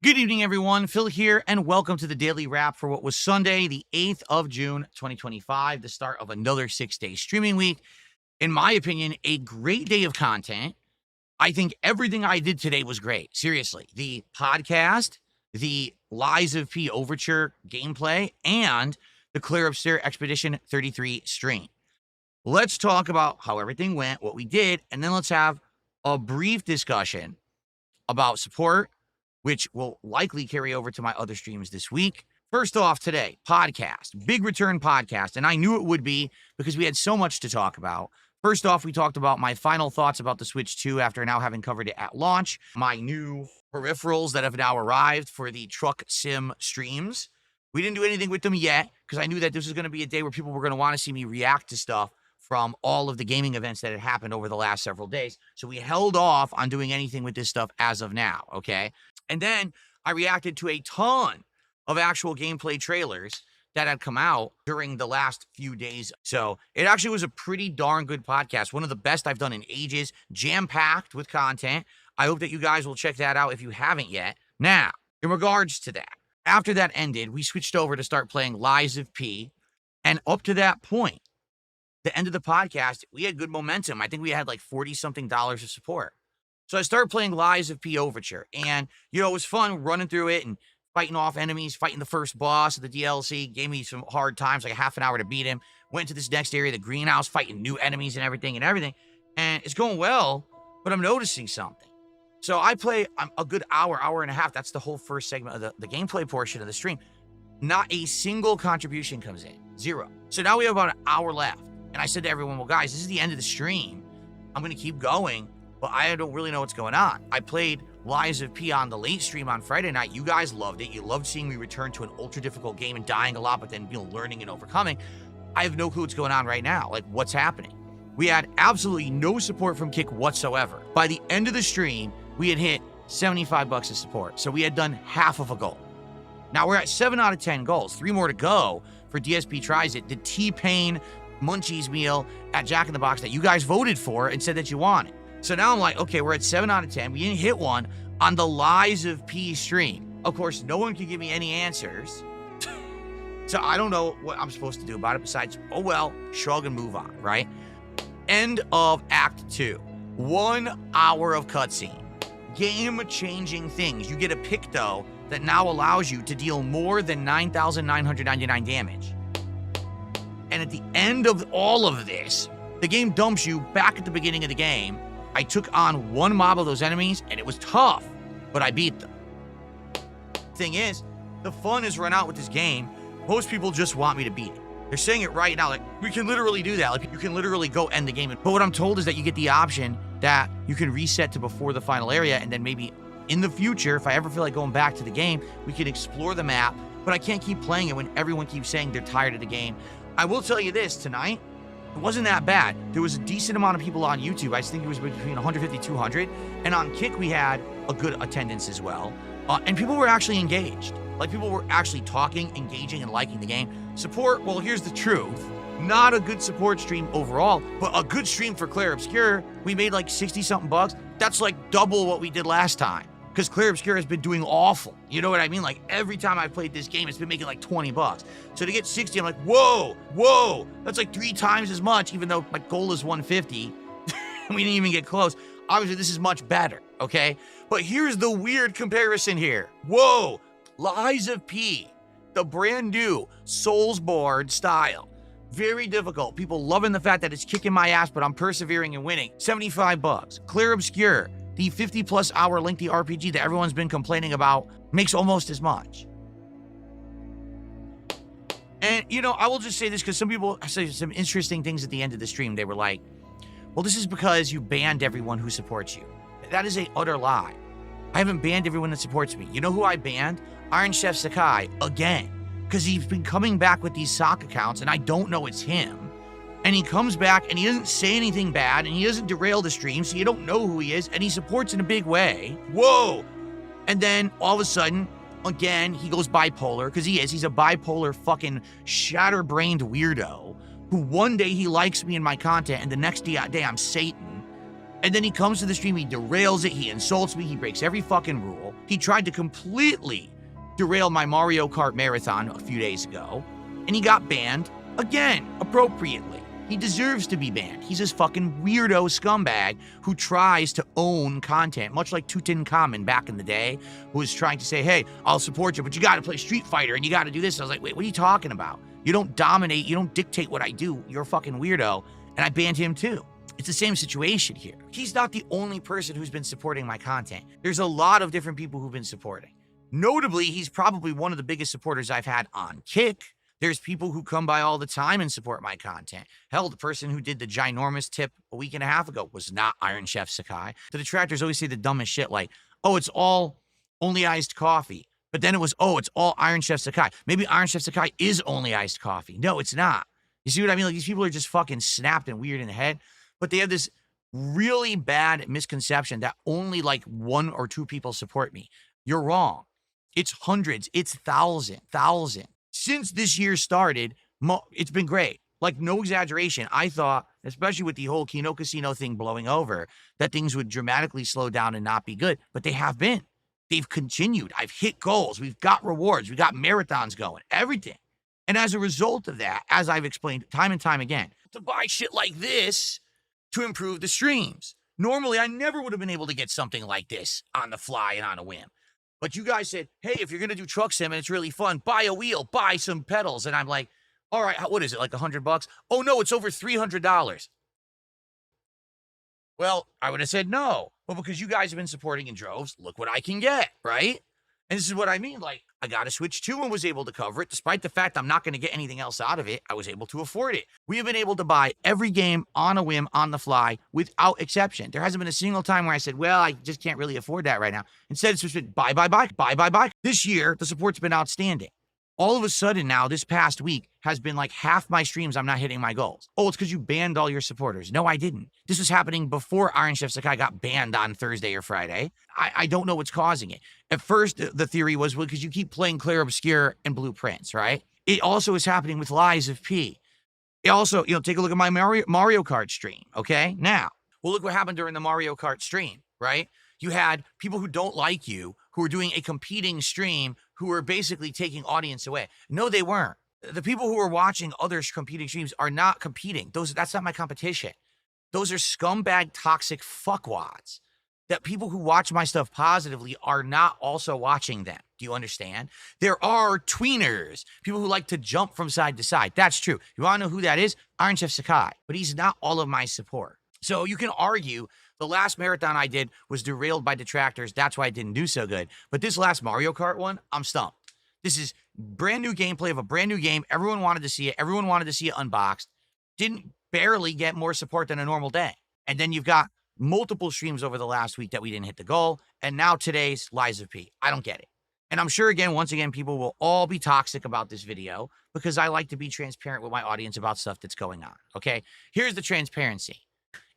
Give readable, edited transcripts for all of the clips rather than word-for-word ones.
Good evening, everyone. Phil here, and welcome to the Daily Wrap for what was Sunday, the 8th of June, 2025, the start of another 6-day streaming week. In my opinion, a great day of content. I think everything I did today was great. Seriously, the podcast, the Lies of P Overture gameplay, and the Clear Obscure Expedition 33 stream. Let's talk about how everything went, what we did, and then let's have a brief discussion about support, which will likely carry over to my other streams this week. First off, today, podcast, big return podcast, and I knew it would be because we had so much to talk about. First off, we talked about my final thoughts about the Switch 2 after now having covered it at launch, my new peripherals that have now arrived for the truck sim streams. We didn't do anything with them yet because I knew that this was going to be a day where people were going to want to see me react to stuff from all of the gaming events that had happened over the last several days. So we held off on doing anything with this stuff as of now, okay? And then I reacted to a ton of actual gameplay trailers that had come out during the last few days. So it actually was a pretty darn good podcast. One of the best I've done in ages, jam-packed with content. I hope that you guys will check that out if you haven't yet. Now, in regards to that, after that ended, we switched over to start playing Lies of P. And up to that point, the end of the podcast, we had good momentum. I think we had like $40-something of support. So I started playing Lies of P Overture, and, it was fun running through it and fighting off enemies, fighting the first boss of the DLC, gave me some hard times, like a half an hour to beat him, went to this next area, the greenhouse, fighting new enemies and everything, and it's going well, but I'm noticing something. So I play a good hour and a half, that's the whole first segment of the gameplay portion of the stream. Not a single contribution comes in, zero. So now we have about an hour left, and I said to everyone, well, guys, this is the end of the stream. I'm going to keep going, but I don't really know what's going on. I played Lies of P on the late stream on Friday night. You guys loved it. You loved seeing me return to an ultra difficult game and dying a lot, but then learning and overcoming. I have no clue what's going on right now, like what's happening. We had absolutely no support from Kick whatsoever. By the end of the stream, we had hit $75 of support, so we had done half of a goal. Now we're at 7 out of 10 goals, 3 more to go for DSP Tries It, the T-Pain Munchies meal at Jack in the Box that you guys voted for and said that you wanted. So now I'm like, okay, we're at 7 out of 10. We didn't hit one on the Lies of P stream. Of course, no one could give me any answers. So I don't know what I'm supposed to do about it besides, oh well, shrug and move on, right? End of Act 2. 1 hour of cutscene. Game-changing things. You get a Picto that now allows you to deal more than 9,999 damage. And at the end of all of this, the game dumps you back at the beginning of the game. I took on 1 mob of those enemies, and it was tough, but I beat them. Thing is, the fun is run out with this game. Most people just want me to beat it. They're saying it right now, like, we can literally do that. Like, you can literally go end the game. But what I'm told is that you get the option that you can reset to before the final area, and then maybe in the future, if I ever feel like going back to the game, we can explore the map, but I can't keep playing it when everyone keeps saying they're tired of the game. I will tell you this, tonight, it wasn't that bad. There was a decent amount of people on YouTube. I think it was between 150, 200. And on Kick, we had a good attendance as well. And people were actually engaged. Like, people were actually talking, engaging, and liking the game. Support, well, here's the truth. Not a good support stream overall, but a good stream for Clear Obscure. We made like 60-something bucks. That's like double what we did last time. Because Clear Obscure has been doing awful. You know what I mean? Like, every time I've played this game, it's been making like 20 bucks. So to get 60, I'm like, whoa, that's like 3 times as much, even though my goal is 150. We didn't even get close. Obviously, this is much better, okay? But here's the weird comparison here. Whoa, Lies of P, the brand new Soulsborne style. Very difficult. People loving the fact that it's kicking my ass, but I'm persevering and winning. 75 bucks. Clear Obscure, the 50-plus hour lengthy RPG that everyone's been complaining about, makes almost as much. And, I will just say this because some people say some interesting things at the end of the stream. They were like, well, this is because you banned everyone who supports you. That is an utter lie. I haven't banned everyone that supports me. You know who I banned? Iron Chef Sakai, again. Because he's been coming back with these sock accounts, and I don't know it's him. And he comes back, and he doesn't say anything bad, and he doesn't derail the stream, so you don't know who he is, and he supports in a big way. Whoa! And then, all of a sudden, again, he goes bipolar, because he is. He's a bipolar fucking shatterbrained weirdo, who one day he likes me and my content, and the next day I'm Satan. And then he comes to the stream, he derails it, he insults me, he breaks every fucking rule. He tried to completely derail my Mario Kart marathon a few days ago, and he got banned again, appropriately. He deserves to be banned. He's this fucking weirdo scumbag who tries to own content, much like Tutankhamun back in the day, who was trying to say, hey, I'll support you, but you gotta play Street Fighter and you gotta do this. I was like, wait, what are you talking about? You don't dominate, you don't dictate what I do. You're a fucking weirdo. And I banned him too. It's the same situation here. He's not the only person who's been supporting my content. There's a lot of different people who've been supporting. Notably, he's probably one of the biggest supporters I've had on Kick. There's people who come by all the time and support my content. Hell, the person who did the ginormous tip a week and a half ago was not Iron Chef Sakai. The detractors always say the dumbest shit like, oh, it's all only iced coffee. But then it was, oh, it's all Iron Chef Sakai. Maybe Iron Chef Sakai is only iced coffee. No, it's not. You see what I mean? Like, these people are just fucking snapped and weird in the head. But they have this really bad misconception that only like 1 or 2 people support me. You're wrong. It's hundreds. It's thousands. Since this year started, it's been great. Like, no exaggeration. I thought, especially with the whole Kino Casino thing blowing over, that things would dramatically slow down and not be good. But they have been. They've continued. I've hit goals. We've got rewards. We've got marathons going. Everything. And as a result of that, as I've explained time and time again, to buy shit like this to improve the streams. Normally, I never would have been able to get something like this on the fly and on a whim. But you guys said, hey, if you're going to do truck sim and it's really fun, buy a wheel, buy some pedals. And I'm like, all right, what is it, like $100? Oh, no, it's over $300. Well, I would have said no. But because you guys have been supporting in droves, look what I can get, right? And this is what I mean. Like, I got a Switch 2 and was able to cover it. Despite the fact I'm not going to get anything else out of it, I was able to afford it. We have been able to buy every game on a whim, on the fly, without exception. There hasn't been a single time where I said, well, I just can't really afford that right now. Instead, it's just been buy. This year, the support's been outstanding. All of a sudden now, this past week has been like half my streams I'm not hitting my goals. Oh, it's because you banned all your supporters. No, I didn't. This was happening before Iron Chef Sakai got banned on Thursday or Friday. I don't know what's causing it. At first, the theory was, well, because you keep playing Clair Obscure and Blueprints, right? It also is happening with Lies of P. It also, take a look at my Mario Kart stream, okay? Now, well, look what happened during the Mario Kart stream, right? You had people who don't like you who are doing a competing stream who are basically taking audience away. No, they weren't. The people who are watching other competing streams are not competing. That's not my competition. Those are scumbag, toxic fuckwads that people who watch my stuff positively are not also watching them. Do you understand? There are tweeners, people who like to jump from side to side. That's true. You want to know who that is? Iron Chef Sakai. But he's not all of my support. So you can argue the last marathon I did was derailed by detractors. That's why I didn't do so good. But this last Mario Kart one, I'm stumped. This is brand new gameplay of a brand new game. Everyone wanted to see it. Everyone wanted to see it unboxed. Didn't barely get more support than a normal day. And then you've got multiple streams over the last week that we didn't hit the goal. And now today's Lies of P. I don't get it. And I'm sure, once again, people will all be toxic about this video because I like to be transparent with my audience about stuff that's going on. Okay, here's the transparency.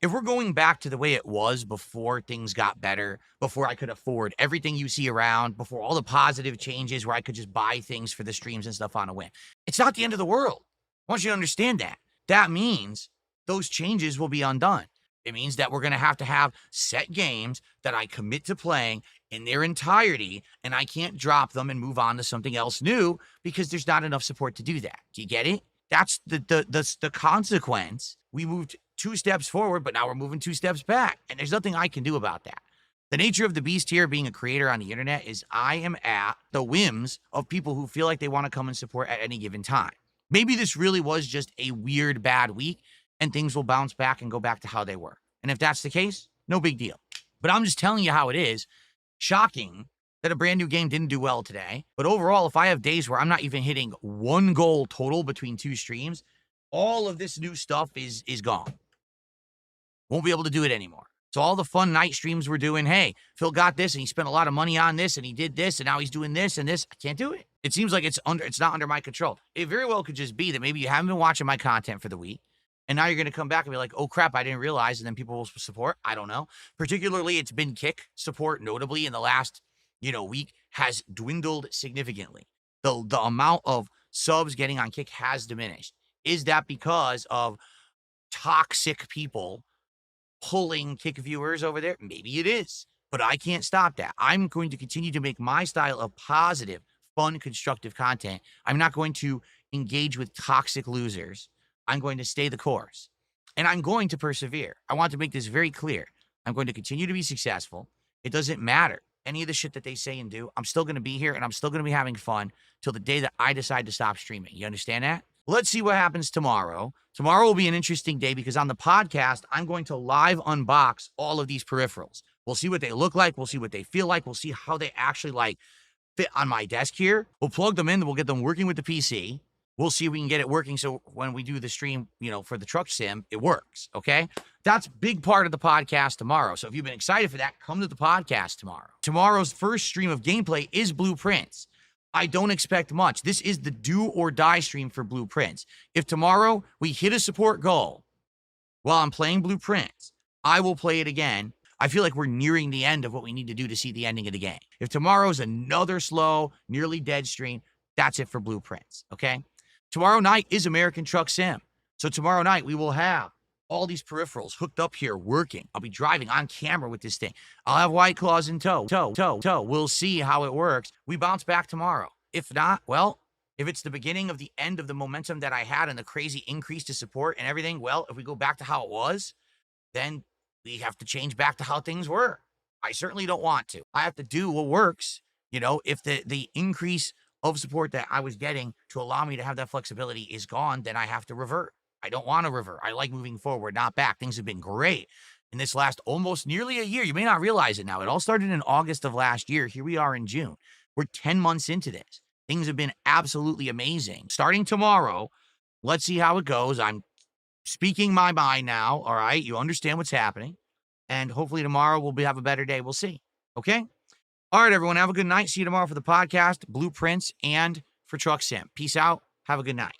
If we're going back to the way it was before things got better, before I could afford everything you see around, before all the positive changes where I could just buy things for the streams and stuff on a whim, it's not the end of the world. I want you to understand that. That means those changes will be undone. It means that we're going to have set games that I commit to playing in their entirety, and I can't drop them and move on to something else new because there's not enough support to do that. Do you get it? That's the consequence. We moved 2 steps forward, but now we're moving 2 steps back, and there's nothing I can do about that. The nature of the beast here, being a creator on the internet, is I am at the whims of people who feel like they want to come and support at any given time. Maybe this really was just a weird, bad week, and things will bounce back and go back to how they were. And if that's the case, no big deal. But I'm just telling you how it is. Shocking that a brand new game didn't do well today. But overall, if I have days where I'm not even hitting 1 goal total between 2 streams, all of this new stuff is gone. Won't be able to do it anymore. So all the fun night streams we're doing, hey, Phil got this and he spent a lot of money on this and he did this and now he's doing this and this. I can't do it. It seems like it's not under my control. It very well could just be that maybe you haven't been watching my content for the week and now you're going to come back and be like, oh crap, I didn't realize, and then people will support. I don't know. Particularly, it's been Kick support, notably in the last, week, has dwindled significantly. The amount of subs getting on Kick has diminished. Is that because of toxic people pulling kick viewers over there. Maybe it is, but I can't stop that. I'm going to continue to make my style of positive, fun, constructive content. I'm not going to engage with toxic losers. I'm going to stay the course and I'm going to persevere. I want to make this very clear. I'm going to continue to be successful. It doesn't matter any of the shit that they say and do. I'm still going to be here and I'm still going to be having fun till the day that I decide to stop streaming. You understand that? Let's see what happens tomorrow. Tomorrow will be an interesting day because on the podcast, I'm going to live unbox all of these peripherals. We'll see what they look like. We'll see what they feel like. We'll see how they actually like fit on my desk here. We'll plug them in. We'll get them working with the PC. We'll see if we can get it working so when we do the stream, for the truck sim, it works, okay? That's a big part of the podcast tomorrow. So if you've been excited for that, come to the podcast tomorrow. Tomorrow's first stream of gameplay is Blueprints. I don't expect much. This is the do or die stream for Blueprints. If tomorrow we hit a support goal while I'm playing Blueprints, I will play it again. I feel like we're nearing the end of what we need to do to see the ending of the game. If tomorrow's another slow, nearly dead stream, that's it for Blueprints, okay? Tomorrow night is American Truck Sim. So tomorrow night we will have all these peripherals hooked up here working. I'll be driving on camera with this thing. I'll have White Claws in tow. We'll see how it works. We bounce back tomorrow. If not, well, if it's the beginning of the end of the momentum that I had and the crazy increase to support and everything, well, if we go back to how it was, then we have to change back to how things were. I certainly don't want to. I have to do what works. If the increase of support that I was getting to allow me to have that flexibility is gone, then I have to revert. I don't want to revert. I like moving forward, not back. Things have been great in this last almost nearly a year. You may not realize it now. It all started in August of last year. Here we are in June. We're 10 months into this. Things have been absolutely amazing. Starting tomorrow, let's see how it goes. I'm speaking my mind now, all right? You understand what's happening. And hopefully tomorrow we'll have a better day. We'll see, okay? All right, everyone, have a good night. See you tomorrow for the podcast, Blueprints, and for Truck Sim. Peace out. Have a good night.